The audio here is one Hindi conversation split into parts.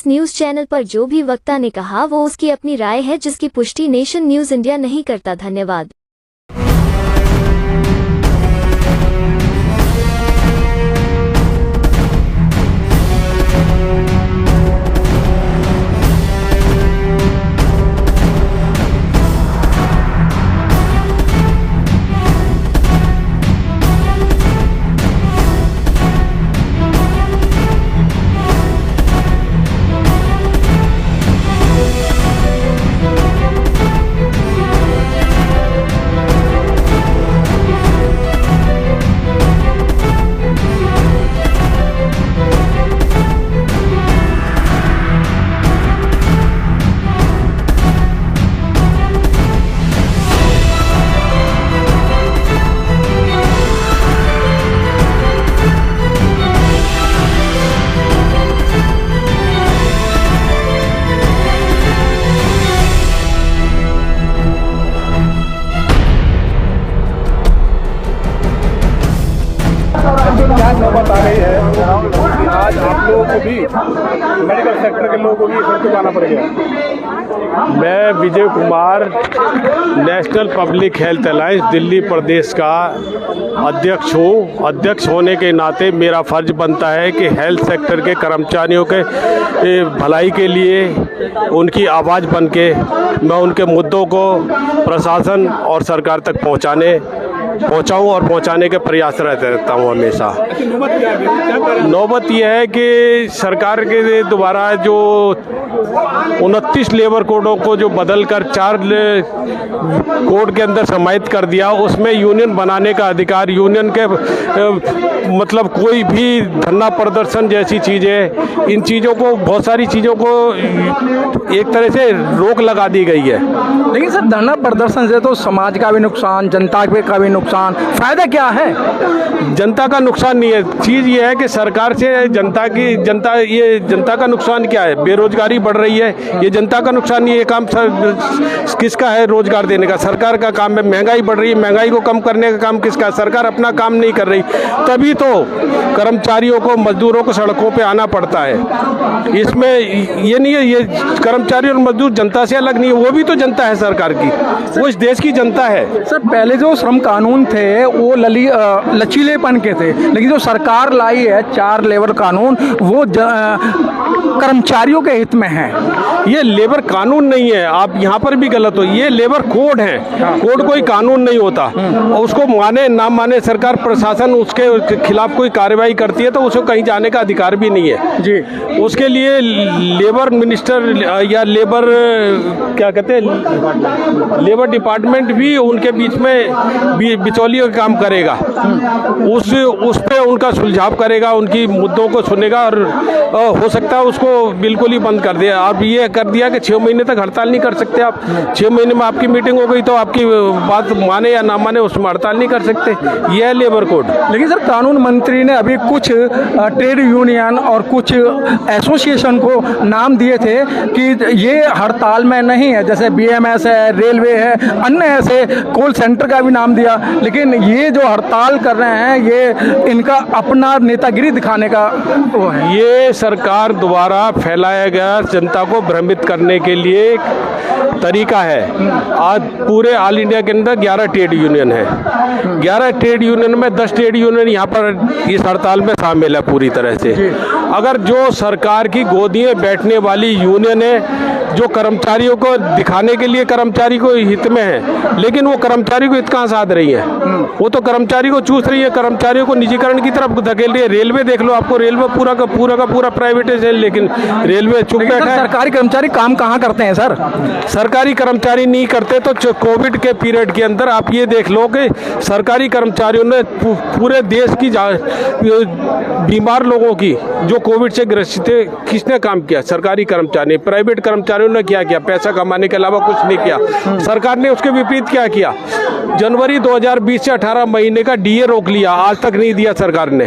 इस न्यूज चैनल पर जो भी वक्ता ने कहा वो उसकी अपनी राय है, जिसकी पुष्टि नेशन न्यूज इंडिया नहीं करता। धन्यवाद। क्या नौबत आ गई है कि आज आप लोगों को भी मेडिकल सेक्टर के लोगों को भी सड़कों आना पड़ेगा। मैं Vijay Kumar, national public health alliance Delhi प्रदेश का अध्यक्ष हूँ। अध्यक्ष होने के नाते मेरा फर्ज बनता है कि हेल्थ सेक्टर के कर्मचारियों के भलाई के लिए उनकी आवाज़ बन के मैं उनके मुद्दों को प्रशासन और सरकार तक पहुँचाऊँ और पहुँचाने के प्रयास रहता हूँ हमेशा। नौबत यह है कि सरकार के द्वारा जो 29 लेबर कोडों को जो बदलकर 4 कोड के अंदर समाहित कर दिया, उसमें यूनियन बनाने का अधिकार, यूनियन के मतलब कोई भी धरना प्रदर्शन जैसी चीज़ें, इन चीज़ों को, बहुत सारी चीज़ों को एक तरह से रोक लगा दी गई है। लेकिन सर, धरना प्रदर्शन से तो समाज का भी नुकसान, जनता का भी नुकसान, फायदा क्या है? जनता का नुकसान नहीं है। चीज़ ये है कि सरकार से जनता का नुकसान क्या है? बेरोजगारी बढ़ रही है, ये जनता का नुकसान नहीं है। ये काम किसका है? रोजगार देने का, सरकार का काम है। महंगाई बढ़ रही है, महंगाई को कम करने का काम किसका है? सरकार अपना काम नहीं कर रही, तभी तो कर्मचारियों को, मजदूरों को सड़कों पे आना पड़ता है। इसमें ये नहीं है, ये कर्मचारी और मजदूर जनता से अलग नहीं है, वो भी तो जनता है सरकार की, वो इस देश की जनता है। सर, पहले जो श्रम कानून थे वो लचीलेपन के थे, लेकिन जो सरकार लाई है 4 लेबर कानून, वो कर्मचारियों के हित में है। ये लेबर कानून नहीं है, आप यहाँ पर भी गलत हो, ये लेबर कोड है। कोड कोई कानून नहीं होता। उसको माने ना माने सरकार, प्रशासन उसके खिलाफ कोई कार्रवाई करती है तो उसको कहीं जाने का अधिकार भी नहीं है जी। उसके लिए लेबर मिनिस्टर या लेबर क्या कहते हैं, लेबर डिपार्टमेंट भी उनके बीच में बिचौलियों का काम करेगा, उस पे उनका सुलझाव करेगा, उनकी मुद्दों को सुनेगा और हो सकता है उसको बिल्कुल ही बंद कर दिया। अब ये कर दिया कि 6 महीने तक हड़ताल नहीं कर सकते आप। 6 महीने में आपकी मीटिंग हो गई तो आपकी बात माने या ना माने उसमें हड़ताल नहीं कर सकते। यह है लेबर कोड। लेकिन सर, कानून मंत्री ने अभी कुछ ट्रेड यूनियन और कुछ एसोसिएशन को नाम दिए थे कि ये हड़ताल में नहीं है, जैसे BMS है, रेलवे है, अन्य ऐसे कॉल सेंटर का भी नाम दिया। लेकिन ये जो हड़ताल कर रहे हैं, ये इनका अपना नेतागिरी दिखाने का वो है। ये सरकार द्वारा फैलाया गया जनता को भ्रमित करने के लिए एक तरीका है। आज पूरे ऑल इंडिया के अंदर 11 ट्रेड यूनियन है। 11 ट्रेड यूनियन में 10 ट्रेड यूनियन यहाँ पर इस हड़ताल में शामिल है पूरी तरह से। अगर जो सरकार की गोदी में बैठने वाली यूनियन है, जो कर्मचारियों को दिखाने के लिए कर्मचारी को हित में है, लेकिन वो कर्मचारी को हित कहाँ साध रही है? वो तो कर्मचारी को चूस रही है, कर्मचारियों को निजीकरण की तरफ धकेल रही है। रेलवे देख लो, आपको रेलवे पूरा का पूरा प्राइवेटाइज है, लेकिन रेलवे चुप बैठा है। सरकारी कर्मचारी काम कहाँ करते हैं सर? सरकारी कर्मचारी नहीं करते तो कोविड के पीरियड के अंदर आप ये देख लो कि सरकारी कर्मचारियों ने पूरे देश की बीमार लोगों की, जो कोविड से ग्रसित थे, किसने काम किया? सरकारी कर्मचारी। प्राइवेट कर्मचारियों ने क्या किया? पैसा कमाने के अलावा कुछ नहीं किया। सरकार ने उसके विपरीत क्या किया? जनवरी 2020 से 18 महीने का DA रोक लिया, आज तक नहीं दिया सरकार ने।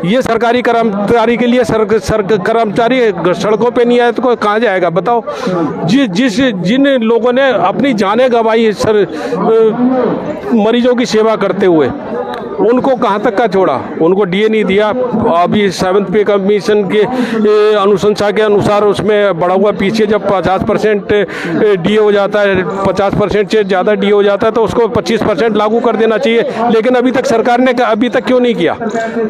ये सरकारी कर्मचारी के लिए कर्मचारी सड़कों पे नहीं आए तो कहाँ जाएगा बताओ? जिन लोगों ने अपनी जानें गंवाई मरीजों की सेवा करते हुए, उनको कहाँ तक का छोड़ा, उनको डीए नहीं दिया। अभी 7th पे कमीशन के अनुशंसा के अनुसार उसमें बढ़ा हुआ पीछे जब 50% डीए हो जाता है, 50% से ज़्यादा डीए हो जाता है तो उसको 25% लागू कर देना चाहिए। लेकिन अभी तक सरकार ने अभी तक क्यों नहीं किया?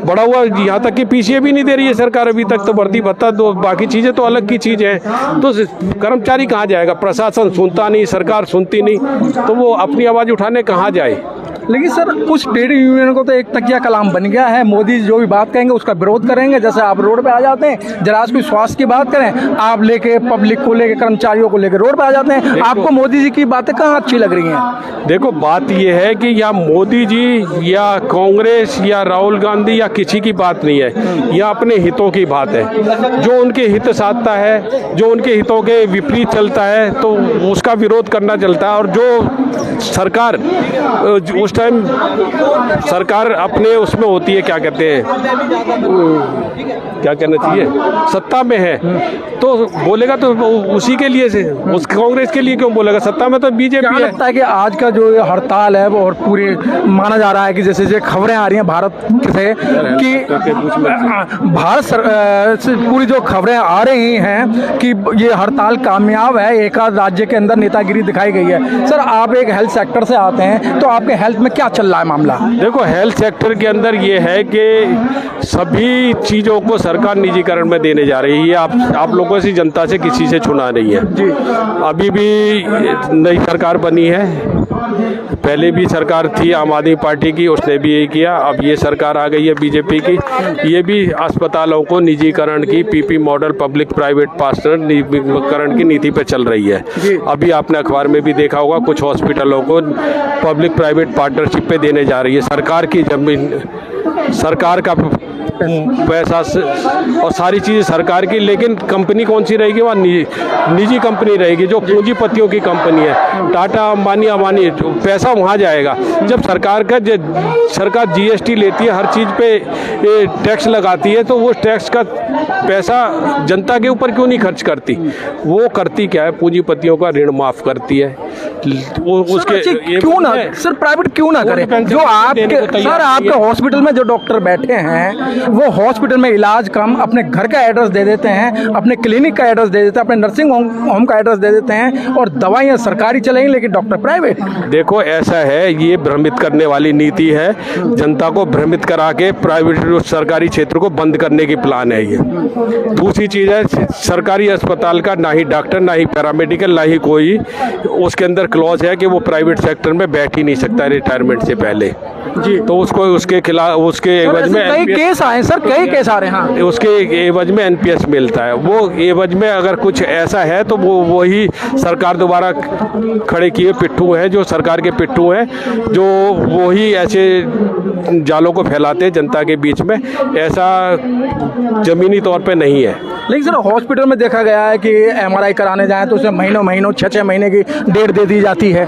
बढ़ा हुआ यहाँ तक कि पीछे भी नहीं दे रही है सरकार अभी तक, तो वर्दी भत्ता तो बाकी चीज़ें तो अलग की चीज़ है। तो कर्मचारी कहाँ जाएगा? प्रशासन सुनता नहीं, सरकार सुनती नहीं, तो वो अपनी आवाज़ उठाने कहाँ जाए? लेकिन सर कुछ ट्रेड यूनियन को तो एक तकिया कलाम बन गया है, मोदी जो भी बात कहेंगे उसका विरोध करेंगे। जैसे आप रोड पे आ जाते हैं, जरा कोई स्वास्थ्य की बात करें, आप लेके पब्लिक को लेके कर्मचारियों को लेके रोड पे आ जाते हैं। आपको मोदी जी की बातें कहाँ अच्छी लग रही हैं? देखो बात ये है कि या मोदी जी या कांग्रेस या राहुल गांधी या किसी की बात नहीं है, यह अपने हितों की बात है। जो उनके हित साधता है, जो उनके हितों के विपरीत चलता है तो उसका विरोध करना चलता है। और जो सरकार उस टाइम सरकार अपने उसमें होती है, क्या कहते हैं, क्या कहना चाहिए, सत्ता में है तो बोलेगा तो उसी के लिए से, उस कांग्रेस के लिए क्यों बोलेगा? सत्ता में तो बीजेपी है। लगता है कि आज का जो ये हड़ताल है और पूरे माना जा रहा है कि जैसे खबरें आ रही हैं भारत से कि भारत से पूरी जो खबरें आ रही हैं कि ये हड़ताल कामयाब है, एक आध राज्य के अंदर नेतागिरी दिखाई गई है। सर आप एक हेल्थ सेक्टर से आते हैं तो आपके हेल्थ में क्या चल रहा है मामला? देखो हेल्थ सेक्टर के अंदर ये है कि सभी चीज़ों को सरकार निजीकरण में देने जा रही है। आप लोगों से, जनता से किसी से छुना नहीं है जी। अभी भी नई सरकार बनी है, पहले भी सरकार थी आम आदमी पार्टी की, उसने भी यही किया। अब ये सरकार आ गई है बीजेपी की, ये भी अस्पतालों को निजीकरण की, पीपी मॉडल, पब्लिक प्राइवेट पार्टनरीकरण की नीति पे चल रही है। अभी आपने अखबार में भी देखा होगा, कुछ हॉस्पिटलों को पब्लिक प्राइवेट पार्टनरशिप पे देने जा रही है। सरकार की जमीन, सरकार का पैसा और सारी चीज़ें सरकार की, लेकिन कंपनी कौन सी रहेगी? वहाँ निजी कंपनी रहेगी, जो पूंजीपतियों की कंपनी है। टाटा, अंबानी, पैसा वहाँ जाएगा। जब सरकार जीएसटी लेती है, हर चीज़ पे टैक्स लगाती है, तो वो टैक्स का पैसा जनता के ऊपर क्यों नहीं खर्च करती? वो करती क्या है? पूंजीपतियों का ऋण माफ़ करती है। वो उसके क्यों ना सर प्राइवेट क्यों ना करें? जो आपके हॉस्पिटल में जो डॉक्टर बैठे हैं वो हॉस्पिटल में इलाज कम अपने घर का एड्रेस दे देते हैं, अपने क्लिनिक का एड्रेस दे देते हैं, अपने नर्सिंग होम का एड्रेस दे देते हैं, और दवाइयाँ सरकारी चलेंगी लेकिन डॉक्टर प्राइवेट। देखो ऐसा है, ये भ्रमित करने वाली नीति है। जनता को भ्रमित करा के प्राइवेट और सरकारी क्षेत्र को बंद करने की प्लान है ये। दूसरी चीज़ है, सरकारी अस्पताल का ना ही डॉक्टर, ना ही पैरामेडिकल, ना ही कोई उसके अंदर क्लॉज है कि वो प्राइवेट सेक्टर में बैठ ही नहीं सकता रिटायरमेंट से पहले जी। तो उसको उसके खिलाफ, उसके एवज में कई केस आए सर, कई केस आ रहे हैं। हाँ, उसके एवज में एनपीएस मिलता है। वो एवज में अगर कुछ ऐसा है तो वो वही सरकार दोबारा खड़े किए पिट्ठू हैं, जो सरकार के पिट्ठू हैं, जो वही ऐसे जालों को फैलाते हैं जनता के बीच में। ऐसा जमीनी तौर पे नहीं है। लेकिन सर हॉस्पिटल में देखा गया है कि एमआरआई कराने जाएं तो उसे महीनों 6 महीने की डेट दे दी जाती है।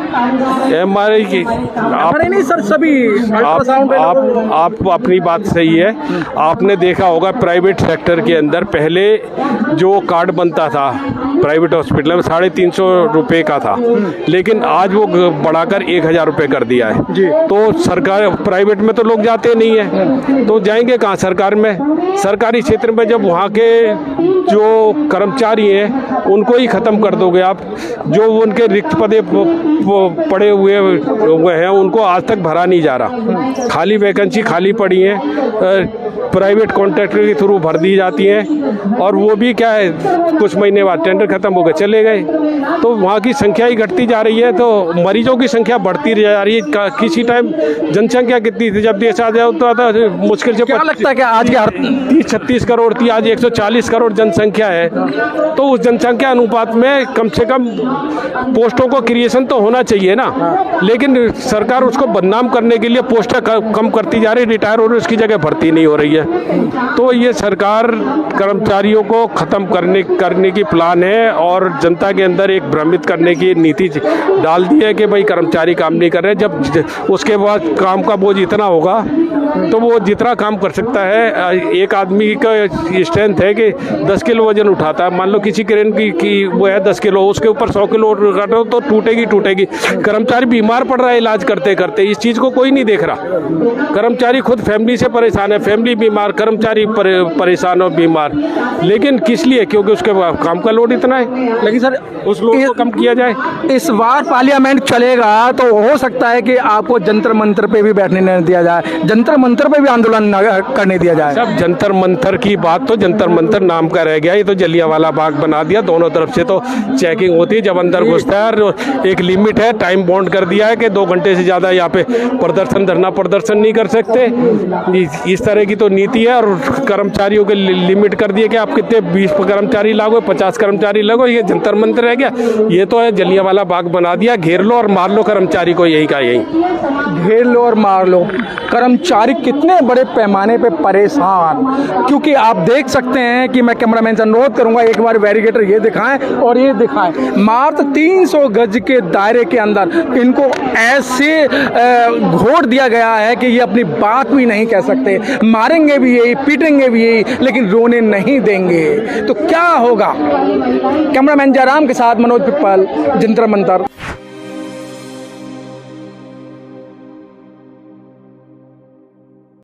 एमआरआई की नहीं सर, सभी आप अपनी बात सही है। आपने देखा होगा प्राइवेट सेक्टर के अंदर पहले जो कार्ड बनता था प्राइवेट हॉस्पिटल में 350 रुपये का था, लेकिन आज वो बढ़ाकर 1000 रुपये कर दिया है जी। तो सरकार प्राइवेट में तो लोग जाते नहीं है, तो जाएंगे कहाँ? सरकार में। सरकारी क्षेत्र में जब वहाँ के जो कर्मचारी हैं उनको ही ख़त्म कर दोगे आप, जो उनके रिक्त पदे पड़े हुए हैं उनको आज तक भरा नहीं जा रहा। खाली वैकेंसी खाली पड़ी है, प्राइवेट कॉन्ट्रैक्टर के थ्रू भर दी जाती हैं, और वो भी क्या है, कुछ महीने बाद टेंडर खत्म हो गए, चले गए। तो वहाँ की संख्या ही घटती जा रही है, तो मरीजों की संख्या बढ़ती जा रही है। किसी टाइम जनसंख्या कितनी थी जब देश आजाद होता था, मुश्किल से क्या लगता है कि आज के 30-36 करोड़ थी, आज 140 करोड़ जनसंख्या है। तो उस जनसंख्या अनुपात में कम से कम पोस्टों को क्रिएशन तो होना चाहिए ना, लेकिन सरकार उसको बदनाम करने के लिए पोस्टें कम करती जा रही, रिटायर हो रही, उसकी जगह भर्ती नहीं हो रही है। तो ये सरकार कर्मचारियों को ख़त्म करने की प्लान है, और जनता के अंदर एक भ्रमित करने की नीति डाल दी है कि भाई कर्मचारी काम नहीं कर रहे। जब उसके बाद काम का बोझ इतना होगा तो वो जितना काम कर सकता है, एक आदमी का स्ट्रेंथ है कि 10 किलो वजन उठाता है, मान लो किसी क्रेन की वो है 10 किलो, उसके ऊपर 100 किलो काटो तो टूटेगी। कर्मचारी बीमार पड़ रहा है इलाज करते करते, इस चीज़ को कोई नहीं देख रहा। कर्मचारी खुद फैमिली से परेशान है, फैमिली बीमार, कर्मचारी परेशान और बीमार, लेकिन किस लिए? क्योंकि उसके काम का लोड इतना है। लेकिन सर उस लोड को कम किया जाए। इस बार पार्लियामेंट चलेगा तो हो सकता है कि आपको जंतर मंतर पे भी बैठने नहीं दिया जाए, जंतर मंतर पे भी आंदोलन करने दिया जाए। सब जंतर मंतर की बात तो जंतर मंतर नाम का रह गया, ये तो जलियांवाला बाग बना दिया। दोनों तरफ से तो चेकिंग होती है जब अंदर घुसता है, और एक लिमिट है, टाइम बॉन्ड कर दिया है कि 2 घंटे से ज़्यादा यहाँ पे धरना प्रदर्शन नहीं कर सकते। इस तरह की तो नीति है। और कर्मचारियों के लिमिट कर दिए कि आप कितने 20 कर्मचारी लागो, 50 कर्मचारी लगो, ये जंतर मंतर रह गया। ये तो है जलियांवाला बाग बना दिया, घेर लो और मार लो कर्मचारी को, यही का यही। घेर लो और मार लो। कर्मचारी कितने बड़े पैमाने पे परेशान, क्योंकि आप देख सकते हैं कि मैं कैमरामैन से अनुरोध करूंगा एक बार वेरिगेटर ये दिखाएं और ये दिखाएं, मात्र 300 गज के दायरे के अंदर इनको ऐसे घोट दिया गया है कि ये अपनी बात भी नहीं कह सकते। मारेंगे भी यही, पीटेंगे भी यही, लेकिन रोने नहीं देंगे। तो क्या होगा? कैमरामैन जयराम के साथ मनोज पिप्पल, जंतर मंतर।